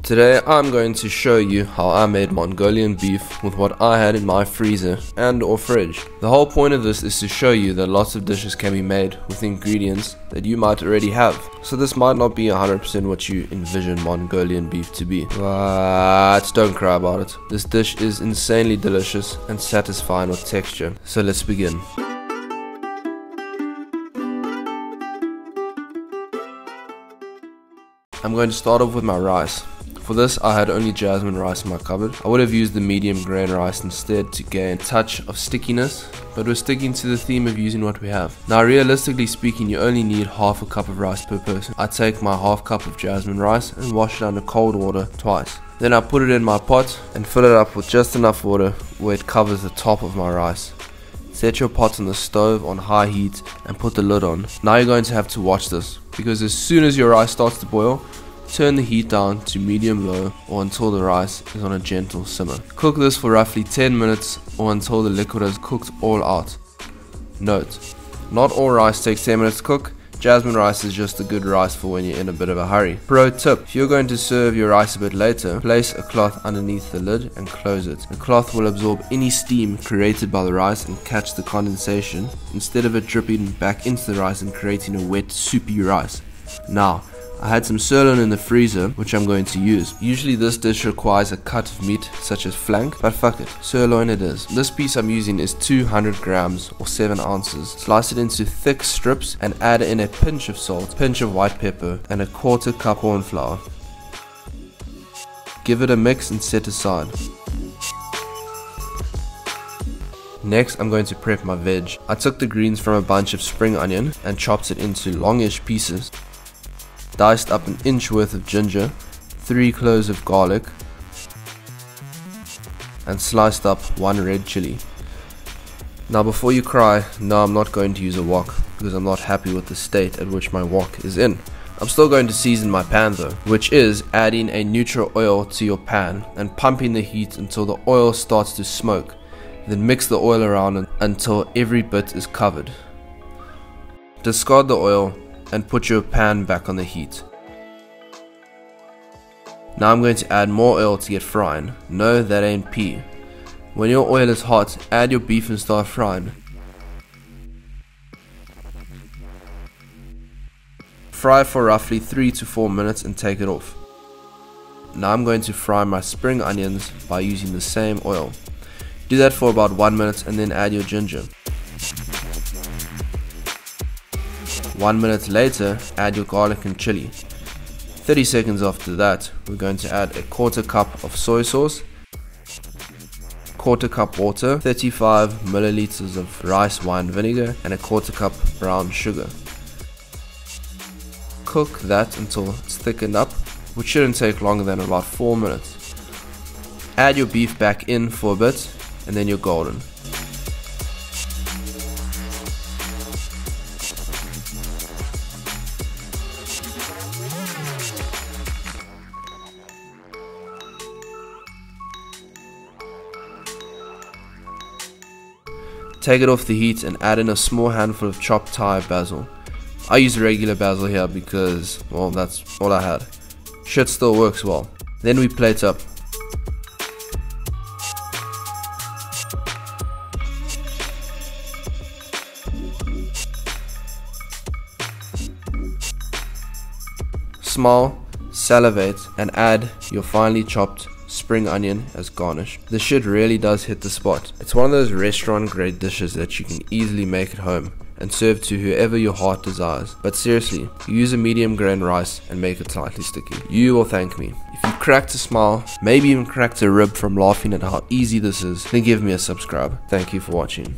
Today I'm going to show you how I made Mongolian beef with what I had in my freezer and or fridge. The whole point of this is to show you that lots of dishes can be made with ingredients that you might already have. So this might not be 100% what you envision Mongolian beef to be, but don't cry about it. This dish is insanely delicious and satisfying with texture. So let's begin. I'm going to start off with my rice. For this I had only jasmine rice in my cupboard. I would have used the medium grain rice instead to gain a touch of stickiness, but we're sticking to the theme of using what we have. Now realistically speaking, you only need half a cup of rice per person. I take my half cup of jasmine rice and wash it under cold water twice. Then I put it in my pot and fill it up with just enough water where it covers the top of my rice. Set your pot on the stove on high heat and put the lid on. Now you're going to have to watch this, because as soon as your rice starts to boil, turn the heat down to medium low or until the rice is on a gentle simmer. Cook this for roughly 10 minutes or until the liquid has cooked all out. Note, not all rice takes 10 minutes to cook. Jasmine rice is just a good rice for when you're in a bit of a hurry. Pro tip, if you're going to serve your rice a bit later, place a cloth underneath the lid and close it. The cloth will absorb any steam created by the rice and catch the condensation instead of it dripping back into the rice and creating a wet, soupy rice. Now, I had some sirloin in the freezer, which I'm going to use. Usually this dish requires a cut of meat, such as flank, but fuck it, sirloin it is. This piece I'm using is 200 grams or 7 ounces. Slice it into thick strips and add in a pinch of salt, pinch of white pepper, and a quarter cup corn flour. Give it a mix and set aside. Next, I'm going to prep my veg. I took the greens from a bunch of spring onion and chopped it into longish pieces. Diced up an inch worth of ginger, 3 cloves of garlic, and sliced up 1 red chili. Now before you cry, no, I'm not going to use a wok because I'm not happy with the state at which my wok is in. I'm still going to season my pan though, which is adding a neutral oil to your pan and pumping the heat until the oil starts to smoke. Then mix the oil around until every bit is covered. Discard the oil and put your pan back on the heat. Now I'm going to add more oil to get frying. No, that ain't pea. When your oil is hot, add your beef and start frying. Fry for roughly 3 to 4 minutes and take it off. Now I'm going to fry my spring onions by using the same oil. Do that for about 1 minute and then add your ginger. 1 minute later, add your garlic and chili. 30 seconds after that, we're going to add a quarter cup of soy sauce, quarter cup water, 35 milliliters of rice wine vinegar, and a quarter cup brown sugar. Cook that until it's thickened up, which shouldn't take longer than about 4 minutes. Add your beef back in for a bit, and then you're golden. Take it off the heat and add in a small handful of chopped Thai basil. I use regular basil here because, well, that's all I had. Shit still works well. Then we plate up. Smile, salivate, and add your finely chopped spring onion as garnish. This shit really does hit the spot. It's one of those restaurant grade dishes that you can easily make at home and serve to whoever your heart desires. But seriously, use a medium grain rice and make it slightly sticky. You will thank me. If you cracked a smile, maybe even cracked a rib from laughing at how easy this is, then give me a subscribe. Thank you for watching.